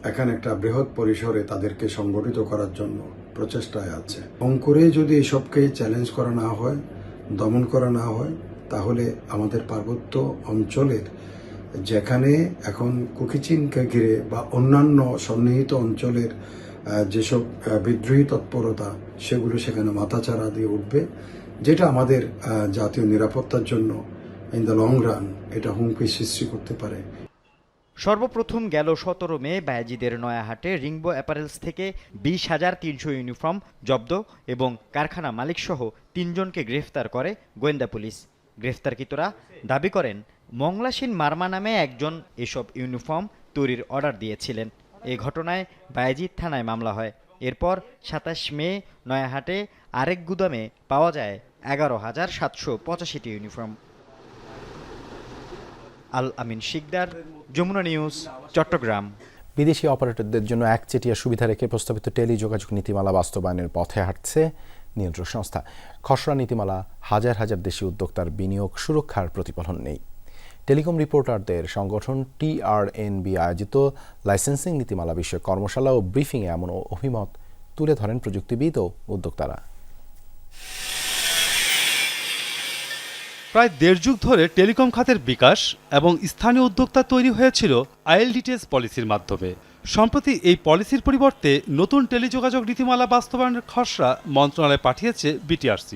এখানে একটা বৃহৎ পরিসরে তাদেরকে সংগঠিত করার জন্য প্রচেষ্টায় আছে। অঙ্কুরে যদি এসবকে চ্যালেঞ্জ করা না হয়, দমন করা না হয়, তাহলে আমাদের পার্বত্য অঞ্চলের যেখানে এখন কুকি চীনকে ঘিরে বা অন্যান্য সন্নিহিত অঞ্চলের যেসব বিদ্রোহী তৎপরতা, সেগুলো সেখানে মাথাচাড়া দিয়ে উঠবে, যেটা আমাদের জাতীয় নিরাপত্তার জন্য ইন দ্য লং রান এটা হুমকি সৃষ্টি করতে পারে। সর্বপ্রথম গেল 17 মে বায়েজিদের নয়াহাটে রিংবো অ্যাপারেলস থেকে 20,300 ইউনিফর্ম জব্দ এবং কারখানা মালিকসহ 3 জনকে গ্রেফতার করে গোয়েন্দা পুলিশ। গ্রেফতারকৃতরা দাবি করেন মংলাসিন মারমা নামে একজন এসব ইউনিফর্ম তৈরির অর্ডার দিয়েছিলেন। এ ঘটনায় বায়েজিদ থানায় মামলা হয়। এরপর 27 মে নয়াহাটে আরেক গুদামে পাওয়া যায় 11,785টি ইউনিফর্ম। আল আমিন শিকদার, যমুনা নিউজ, চট্টগ্রাম। বিদেশি অপারেটরদের জন্য একচেটিয়া সুবিধা রেখে প্রস্তাবিত টেলিযোগাযোগ নীতিমালা বাস্তবায়নের পথে হাঁটছে নিয়ন্ত্রক সংস্থা। খসড়া নীতিমালা হাজার হাজার দেশি উদ্যোক্তার বিনিয়োগ সুরক্ষার প্রতিফলন নেই। টেলিকম রিপোর্টারদের সংগঠন TRNB আয়োজিত লাইসেন্সিং নীতিমালা বিষয়ক কর্মশালা ও ব্রিফিংয়ে এমন অভিমত তুলে ধরেন প্রযুক্তিবিদ ও উদ্যোক্তারা। প্রায় 1.5 যুগ ধরে টেলিকম খাতের বিকাশ এবং স্থানীয় উদ্যোক্তা তৈরি হয়েছিল ILDTS পলিসির মাধ্যমে। সম্প্রতি এই পলিসির পরিবর্তে নতুন টেলিযোগাযোগ নীতিমালা বাস্তবায়নের খসড়া মন্ত্রণালয়ে পাঠিয়েছে BTRC।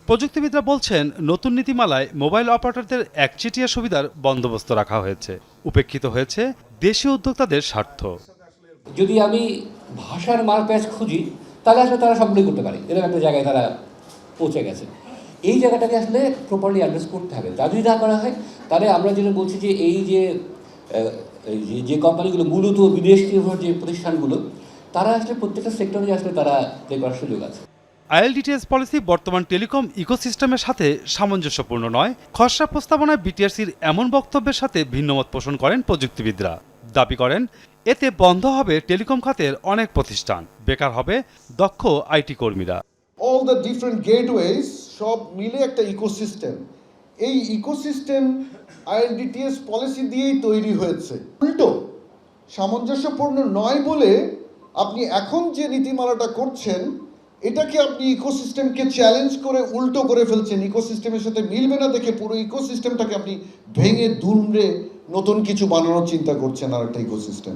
প্রযুক্তিবিদরা বলছেন, নতুন নীতিমালায় মোবাইল অপারেটরদের একচেটিয়া সুবিধার বন্দোবস্ত রাখা হয়েছে। উপেক্ষিত হয়েছে দেশীয় উদ্যোক্তাদের স্বার্থ। যদি আমি ভাষার মারপ্যাচ খুঁজি, তাহলে আসলে তারা সবগুলোই করতে পারে, এরকম একটা জায়গায় তারা পৌঁছে গেছে। এই জায়গাটাকে আসলে প্রপারলি অ্যাড্রেস করতে হবে। তা যদি না করা হয়, তাহলে আমরা যেটা বলছি যে এই যে কোম্পানিগুলো মূলত বিদেশ নির্ভর যে প্রতিষ্ঠানগুলো, তারা আসলে প্রত্যেকটা সেক্টরে আসলে তারা প্লে করার সুযোগ আছে। আইএলডিটিএস পলিসি বর্তমান টেলিকম ইকোসিস্টেমের সাথে সামঞ্জস্যপূর্ণ নয়। খসড়া প্রস্তাবনায় বিটিআরসির এমন বক্তব্যের সাথে ভিন্নমত পোষণ করেন প্রযুক্তিবিদরা। দাবি করেন এতে বন্ধ হবে টেলিকম খাতের অনেক প্রতিষ্ঠান, বেকার হবে দক্ষ আইটি কর্মীরা। অল দ্য ডিফারেন্ট গেটওয়েজ সব মিলে একটা ইকোসিস্টেম, এই ইকোসিস্টেম আইএলডিটিএস পলিসি দিয়েই তৈরি হয়েছে। উল্টো সামঞ্জস্যপূর্ণ নয় বলে আপনি এখন যে নীতিমালাটা করছেন এটাকে আপনি ইকোসিস্টেমকে চ্যালেঞ্জ করে উল্টো করে ফেলছেন। ইকোসিস্টেমের সাথে মিলবে না দেখে পুরো ইকোসিস্টেমটাকে আপনি ভেঙে দুমড়ে নতুন কিছু বানানোর চিন্তা করছেন আর একটা ইকোসিস্টেম।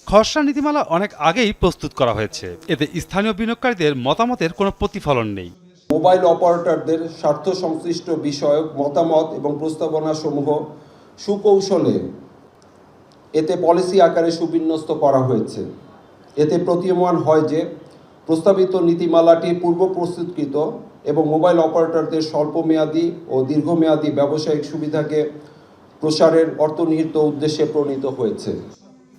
খসড়া নীতিমালা অনেক আগেই প্রস্তুত করা হয়েছে, এতে স্থানীয় বিনিয়োগকারীদের মতামতের কোনো প্রতিফলন নেই। মোবাইল অপারেটরদের স্বার্থ সংশ্লিষ্ট বিষয়ক মতামত এবং প্রস্তাবনা সমূহ সুকৌশলে এতে পলিসি আকারে সুবিন্যস্ত করা হয়েছে। এতে প্রতীয়মান হয় যে প্রস্তাবিত নীতিমালাটি পূর্ব প্রস্তুতকৃত এবং মোবাইল অপারেটরদের স্বল্পমেয়াদী ও দীর্ঘমেয়াদী ব্যবসায়িক সুবিধাকে প্রসারের অর্থনিহিত উদ্দেশ্যে প্রণীত হয়েছে।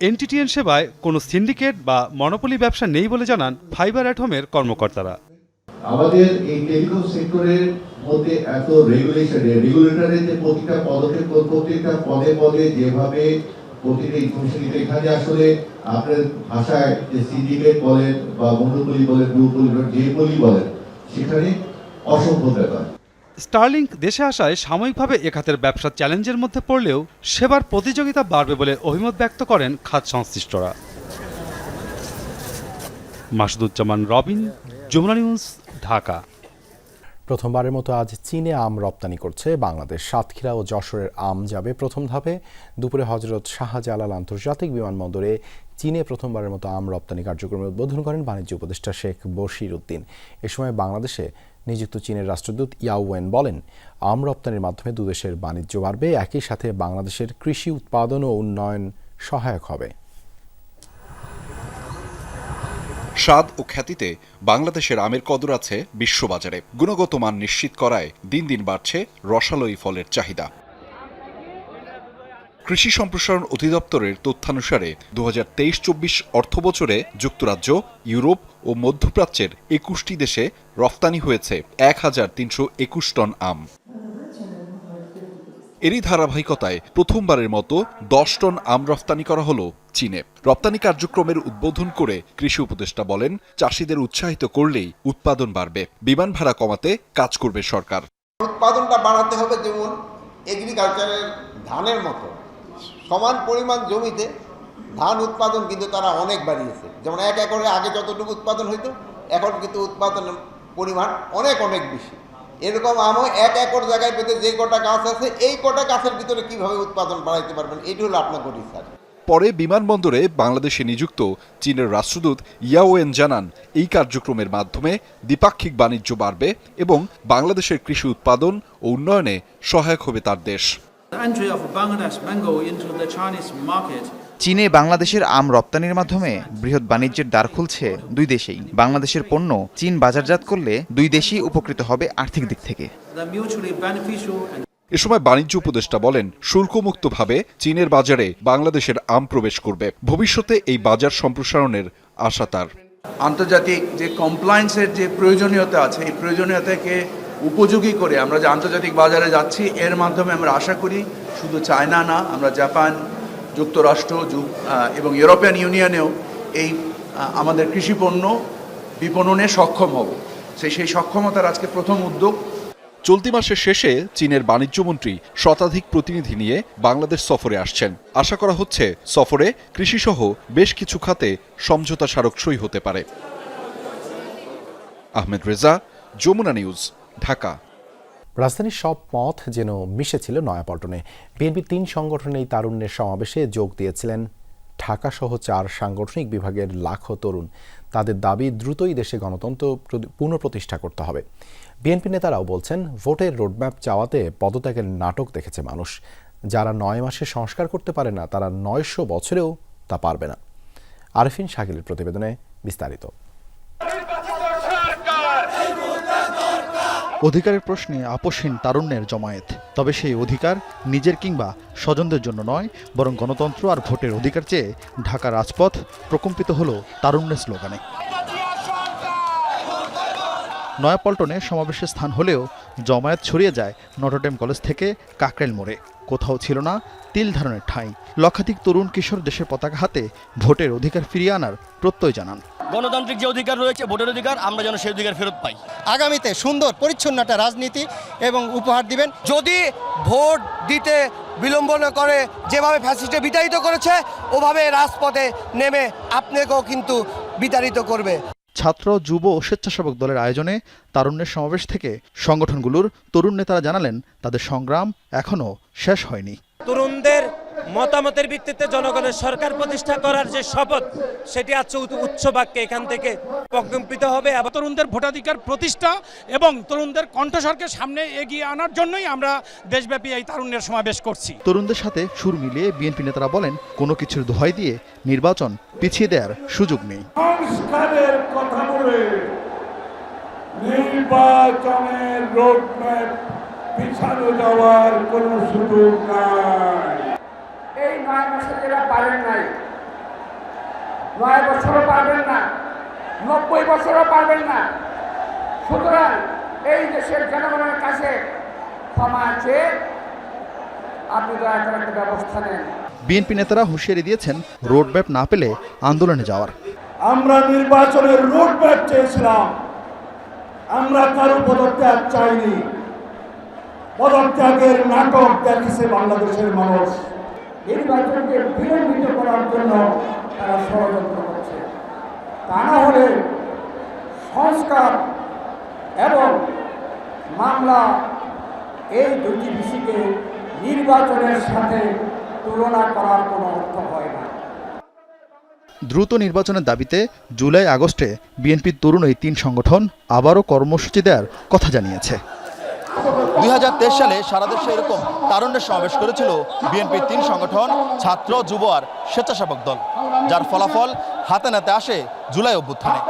এনটিটিএন সেবায় কোনো সিন্ডিকেট বা মনোপলি ব্যবসা নেই বলে জানান ফাইবার অ্যাট হোমের কর্মকর্তারা। আমাদের এই টেলিকম সেক্টরের মধ্যে এত রেগুলেটরের যে প্রতিটা পদক্ষেপ, প্রতিটা পদে পদে যেভাবে প্রতিটা ইনফরমেশন, এখানে আসলে আপনার ভাষায় যে সিন্ডিকেট বলেন বা মনোপলি বলেন, ডুওপলি বলেন, যে পলি বলেন, সেখানে অসম্ভব ব্যাপার। স্টারলিংক দেশে আসায় সাময়িকভাবে এ খাতের ব্যবসা চ্যালেঞ্জের মধ্যে পড়লেও সেবার প্রতিযোগিতা বাড়বে বলে অভিমত ব্যক্ত করেন খাত সংশ্লিষ্টরা। মাসুদুজ্জামান রবিন, যমুনা নিউজ, ঢাকা। প্রথমবারের মতো আজ চীনে আম রপ্তানি করছে বাংলাদেশ। সাতক্ষীরা ও যশোরের আম যাবে প্রথম ধাপে। দুপুরে হজরত শাহজালাল আন্তর্জাতিক বিমানবন্দরে চীনে প্রথমবারের মতো আম রপ্তানি কার্যক্রমের উদ্বোধন করেন বাণিজ্য উপদেষ্টা শেখ বশির উদ্দিন। এ সময় বাংলাদেশে নিযুক্ত চীনের রাষ্ট্রদূত ইয়াও ওয়েন বলেন, আম রপ্তানির মাধ্যমে দুদেশের বাণিজ্য বাড়বে, একই সাথে বাংলাদেশের কৃষি উৎপাদন ও উন্নয়ন সহায়ক হবে। স্বাদ ও খ্যাতিতে বাংলাদেশের আমের কদর আছে বিশ্ববাজারে। গুণগত মান নিশ্চিত করায় দিন দিন বাড়ছে রসালো এই ফলের চাহিদা। কৃষি সম্প্রসারণ অধিদপ্তরের তথ্যানুসারে 2023-24 অর্থবছরে যুক্তরাজ্য, ইউরোপ ও মধ্যপ্রাচ্যের 21টি দেশে রফতানি হয়েছে 1321 টন আম। এরই ধারাবাহিকতায় প্রথমবারের মতো 10 টন আম রফতানি করা হলো চীনে। রপ্তানি কার্যক্রমের উদ্বোধন করে কৃষি উপদেষ্টা বলেন, চাষিদের উৎসাহিত করলেই উৎপাদন বাড়বে, বিমান ভাড়া কমাতে কাজ করবে সরকার। উৎপাদনটা বাড়াতে হবে, যেমন এগ্রিকালচারের ধানের মতো সমান পরিমাণ জমিতে ধান উৎপাদন কিন্তু তারা অনেক বাড়িয়েছে। যেমন 1 একরে আগে যতটুকু উৎপাদন হইতো এখন কিন্তু উৎপাদনের পরিমাণ অনেক অনেক বেশি। এরকম আমও 1 একর জায়গায় পেতে যে কটা গাছ আছে এই কটা গাছের ভিতরে কিভাবে উৎপাদন বাড়াইতে পারবেন, এটি হলো আপনার রিসার্চ। পরে বিমানবন্দরে বাংলাদেশে নিযুক্ত চীনের রাষ্ট্রদূত ইয়াওয়েন জানান, এই কার্যক্রমের মাধ্যমে দ্বিপাক্ষিক বাণিজ্য বাড়বে এবং বাংলাদেশের কৃষি উৎপাদন ও উন্নয়নে সহায়ক হবে তার দেশ। চীনে বাংলাদেশের আম রপ্তানির মাধ্যমে বৃহৎ বাণিজ্যের দ্বার খুলছে দুই দেশেই। বাংলাদেশের পণ্য চীন বাজারজাত করলে দুই দেশই উপকৃত হবে আর্থিক দিক থেকে। এ সময় বাণিজ্য উপদেষ্টা বলেন, শুল্কমুক্তভাবে চীনের বাজারে বাংলাদেশের আম প্রবেশ করবে। ভবিষ্যতে এই বাজার সম্প্রসারণের আশা তার। আন্তর্জাতিক যে কমপ্লায়েন্সের যে প্রয়োজনীয়তা আছে, এই প্রয়োজনীয়তাকে উপযোগী করে আমরা যে আন্তর্জাতিক বাজারে যাচ্ছি, এর মাধ্যমে আমরা আশা করি শুধু চায়না না, আমরা জাপান, যুক্তরাষ্ট্র এবং ইউরোপিয়ান ইউনিয়নেও এই আমাদের কৃষি পণ্য বিপণনে সক্ষম হব। সেই সক্ষমতার আজকে প্রথম উদ্যোগ। চলতি মাসের শেষে চীনের বাণিজ্যমন্ত্রী শতাধিক প্রতিনিধি নিয়ে বাংলাদেশ সফরে আসছেন। আশা করা হচ্ছে সফরে কৃষিসহ বেশ কিছু খাতে সমঝোতা স্মারক সই হতে পারে। আহমেদ রেজা, যমুনা নিউজ, ঢাকা। রাজধানীর সব পথ যেন মিশেছিল নয়াপল্টনে। বিএনপির 3 সংগঠনের এই তারুণ্যের সমাবেশে যোগ দিয়েছিলেন ঢাকাসহ 4 সাংগঠনিক বিভাগের লাখো তরুণ। তাদের দাবি, দ্রুতই দেশে গণতন্ত্র পুনঃপ্রতিষ্ঠা করতে হবে। বিএনপি নেতারাও বলছেন, ভোটের রোডম্যাপ চাওয়াতে পদত্যাগের নাটক দেখেছে মানুষ। যারা 9 মাসে সংস্কার করতে পারে না, তারা 900 বছরেও তা পারবে না। আরেফিন শাকিলের প্রতিবেদনে বিস্তারিত। অধিকারের প্রশ্নে আপোষহীন তারুণ্যের জমায়েত। তবে সেই অধিকার নিজের কিংবা স্বজনদের জন্য নয়, বরং গণতন্ত্র আর ভোটের অধিকার চেয়ে ঢাকার রাজপথ প্রকম্পিত হলো তারুণ্যের স্লোগানে। নয়াপল্টনে সমাবেশের স্থান হলেও জমায়েত ছড়িয়ে যায় নটরডেম কলেজ থেকে কাকরাইল মোড়ে। কোথাও ছিল না তিল ধারণের ঠাঁই। লক্ষাধিক তরুণ কিশোর দেশের পতাকা হাতে ভোটের অধিকার ফিরিয়ে আনার প্রত্যয় জানান। গণতান্ত্রিক যে অধিকার রয়েছে, ভোটের অধিকার, আমরা যেন সেই অধিকার ফেরত পাই। আগামীতে সুন্দর পরিচ্ছন্ন একটা রাজনীতি এবং উপহার দিবেন। যদি ভোট দিতে বিলম্ব না করে, যেভাবে ফ্যাসিস্টে বিতাড়িত করেছে, ওভাবে রাজপথে নেমে আপনাকেও কিন্তু বিতাড়িত করবে। ছাত্র, যুব ও স্বেচ্ছাসেবক দলের আয়োজনে তারুণ্যের সমাবেশ থেকে সংগঠনগুলোর তরুণ নেতারা জানালেন তাদের সংগ্রাম এখনও শেষ হয়নি। তরুণদের মতামতের ভিত্তিতে জনগণের সরকার প্রতিষ্ঠা করার যে শপথ, সেটি আজকে উচ্চ বাক্যে এখান থেকে প্রকম্পিত হবে। তরুণদের ভোটাধিকার প্রতিষ্ঠা এবং তরুণদের কণ্ঠস্বরকে সামনে এগিয়ে আনার জন্যই আমরা দেশব্যাপী এই তারুণ্যের সমাবেশ করছি। তরুণদের সাথে সুর মিলিয়ে বিএনপি নেতারা বলেন, কোনো কিছুর দোহাই দিয়ে নির্বাচন পিছিয়ে দেওয়ার সুযোগ নেই। সংস্কারের কথা বলে নির্বাচনের রোডম্যাপ পিছানো যাওয়ার কোনো সুযোগ নাই। এই 9 মাসে যারা পারেন নাই, 9 বছরও পারবেন না, 90 বছরও পারবেন না। সুতরাং এই দেশের জনগণের কাছে ক্ষমা চেয়ে আপনি দয়া করে একটা ব্যবস্থা নেন। বিএনপি নেতারা হুঁশিয়ারি দিয়েছেন রোডম্যাপ না পেলে আন্দোলনে যাওয়ার। আমরা নির্বাচনের রোডম্যাপ চেয়েছিলাম, আমরা কারো পদত্যাগ চাইনি। পদত্যাগের নাটক দেখেছে বাংলাদেশের মানুষ। নির্বাচনকে বিলম্বিত করার জন্য তারা ষড়যন্ত্র করছে। তা না হলে সংস্কার এবং মামলা, এই দুটি বিষয়কে নির্বাচনের সাথে তুলনা করার কোনো অর্থ হয় না। দ্রুত নির্বাচনের দাবিতে জুলাই আগস্টে বিএনপির তরুণ এই 3 সংগঠন আবারও কর্মসূচি দেওয়ার কথা জানিয়েছে। 2023 সালে সারা দেশে এরকম তারুণ্যের সমাবেশ করেছিল বিএনপির 3 সংগঠন, ছাত্র, যুব আর স্বেচ্ছাসেবক দল, যার ফলাফল হাতে নাতে আসে জুলাই অভ্যুত্থানে।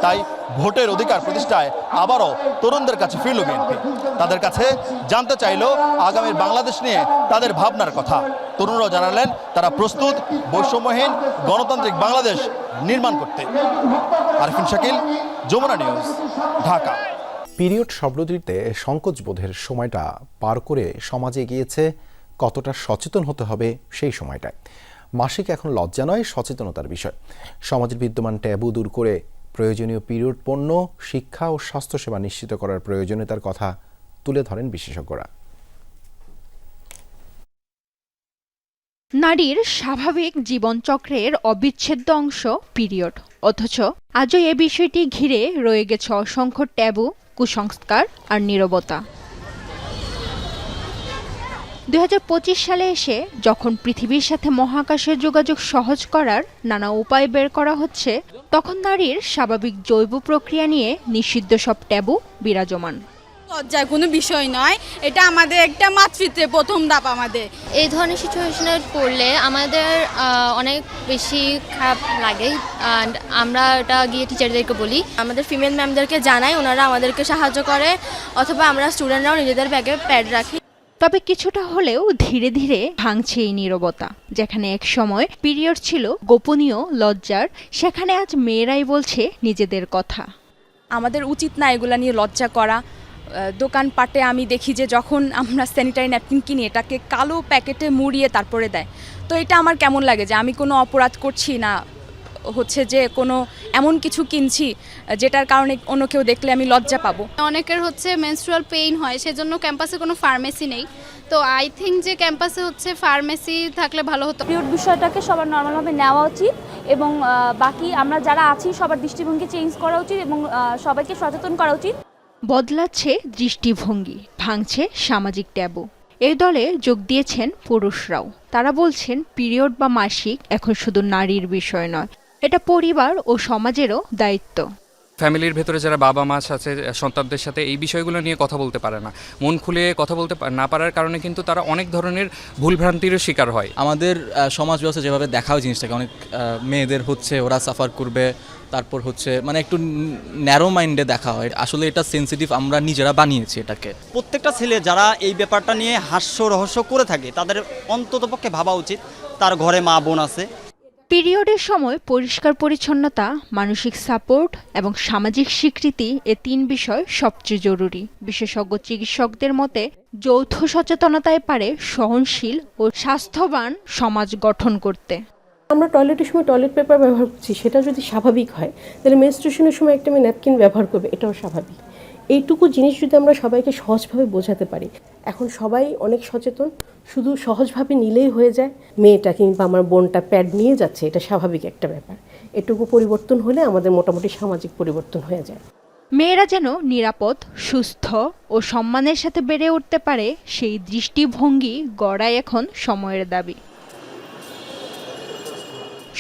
তাই ভোটের অধিকার প্রতিষ্ঠায় আবারও তরুণদের কাছে ফিরল বিএনপি। তাদের কাছে জানতে চাইল আগামীর বাংলাদেশ নিয়ে তাদের ভাবনার কথা। তরুণরাও জানালেন তারা প্রস্তুত বৈষম্যহীন গণতান্ত্রিক বাংলাদেশ নির্মাণ করতে। আরিফিন শাকিল, যমুনা নিউজ, ঢাকা। পিরিয়ড শব্দটিতে সংকোচবোধের সময়টা পার করে সমাজে গিয়েছে কতটা সচেতন হতে হবে সেই সময়টায়। মাসিক এখন লজ্জা নয়, সচেতনতার বিষয়। সমাজের বিদ্যমান ট্যাবু দূর করে প্রয়োজনীয় পিরিয়ড পণ্য, শিক্ষা ও স্বাস্থ্যসেবা নিশ্চিত করার প্রয়োজনীয়তার কথা তুলে ধরেন বিশেষজ্ঞরা। নারীর স্বাভাবিক জীবনচক্রের অবিচ্ছেদ্য অংশ পিরিয়ড, অথচ আজও এ বিষয়টি ঘিরে রয়ে গেছে অসংখ্য ট্যাবু, কুসংস্কার আর নীরবতা। 2025 সালে এসে যখন পৃথিবীর সাথে মহাকাশের যোগাযোগ সহজ করার নানা উপায় বের করা হচ্ছে, তখন নারীর স্বাভাবিক জৈব প্রক্রিয়া নিয়ে নিষিদ্ধ সব ট্যাবু বিরাজমান। লজ্জার কোনো বিষয় নয়, এটা আমাদের একটা মাতৃত্বের প্রথম ধাপ। আমাদের এই ধরনের সিচুয়েশনে পড়লে আমাদের অনেক বেশি খারাপ লাগে, অ্যান্ড আমরা এটা গিয়ে টিচারদেরকে বলি, আমাদের ফিমেল ম্যামদেরকে জানাই, ওনারা আমাদেরকে সাহায্য করে, অথবা আমরা স্টুডেন্টরাও নিজেদের ব্যাগে প্যাড রাখি। তবে কিছুটা হলেও ধীরে ধীরে ভাঙছে এই নীরবতা। যেখানে এক সময় পিরিয়ড ছিল গোপনীয়, লজ্জার, সেখানে আজ মেয়েরাই বলছে নিজেদের কথা। আমাদের উচিত না এগুলা নিয়ে লজ্জা করা। দোকানপাটে আমি দেখি যে যখন আমরা স্যানিটারি ন্যাপকিন কিনি, এটাকে কালো প্যাকেটে মুড়িয়ে তারপরে দেয়। তো এটা আমার কেমন লাগে যে আমি কোনো অপরাধ করছি না, হচ্ছে যে কোনো এমন কিছু কিনছি যেটার কারণে অন্য কেউ দেখলে আমি লজ্জা পাবো। অনেকের হচ্ছে মেনস্ট্রুয়াল পেইন হয়, সেজন্য ক্যাম্পাসে কোনো ফার্মেসি নেই। তো আই থিঙ্ক যে ক্যাম্পাসে হচ্ছে ফার্মেসি থাকলে ভালো হতো। পিরিয়ড বিষয়টাকে সবার নর্মালভাবে নেওয়া উচিত এবং বাকি আমরা যারা আছি সবার দৃষ্টিভঙ্গি চেঞ্জ করা উচিত এবং সবাইকে সচেতন করা উচিত। বদলাচ্ছে দৃষ্টিভঙ্গি, ভাঙছে সামাজিক ট্যাবু। এই দলে যোগ দিয়েছেন পুরুষরাও। তারা বলছেন পিরিয়ড বা মাসিক এখন শুধু নারীর বিষয় নয়, এটা পরিবার ও সমাজেরও দায়িত্ব। ফ্যামিলির ভেতরে যারা বাবা মা আছে, সন্তানদের সাথে এই বিষয়গুলো নিয়ে কথা বলতে পারে না, মন খুলে কথা বলতে না পারার কারণে কিন্তু তারা অনেক ধরনের ভুলভ্রান্তিরও শিকার হয়। আমাদের সমাজ ব্যবস্থা যেভাবে দেখা হয় জিনিসটাকে, অনেক মেয়েদের হচ্ছে ওরা সাফার করবে, তারপর হচ্ছে মানে একটু ন্যারো মাইন্ডে দেখা হয়। আসলে এটা সেন্সিটিভ, আমরা নিজেরা বানিয়েছি এটাকে। প্রত্যেকটা ছেলে যারা এই ব্যাপারটা নিয়ে হাস্য রহস্য করে থাকে, তাদের অন্ততপক্ষে ভাবা উচিত তার ঘরে মা বোন আছে। পিরিয়ডের সময় পরিষ্কার পরিচ্ছন্নতা, মানসিক সাপোর্ট এবং সামাজিক স্বীকৃতি এ 3 বিষয় সবচেয়ে জরুরি। বিশেষজ্ঞ চিকিৎসকদের মতে যৌথ সচেতনতায় পারে সহনশীল ও স্বাস্থ্যবান সমাজ গঠন করতে। আমরা টয়লেটের সময় টয়লেট পেপার ব্যবহার করছি, সেটা যদি স্বাভাবিক হয় তাহলে মেনস্ট্রুয়েশনের সময় একটা আমি ন্যাপকিন ব্যবহার করবে, এটাও স্বাভাবিক। এইটুকু জিনিস যদি আমরা সবাইকে সহজভাবে বোঝাতে পারি, এখন সবাই অনেক সচেতন, শুধু সহজভাবে নিলেই হয়ে যায়। মেয়েটা কিংবা আমার বোনটা প্যাড নিয়ে যাচ্ছে, এটা স্বাভাবিক একটা ব্যাপার। এটুকু পরিবর্তন হলে আমাদের মোটামুটি সামাজিক পরিবর্তন হয়ে যায়। মেয়েরা যেন নিরাপদ, সুস্থ ও সম্মানের সাথে বেড়ে উঠতে পারে, সেই দৃষ্টিভঙ্গি গড়াই এখন সময়ের দাবি।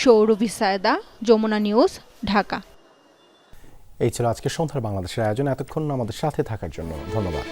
সৌরভী সায়দা, যমুনা নিউজ, ঢাকা। এই ছিল আজকে সন্ধ্যার বাংলাদেশের আয়োজন। এতক্ষণ আমাদের সাথে থাকার জন্য ধন্যবাদ।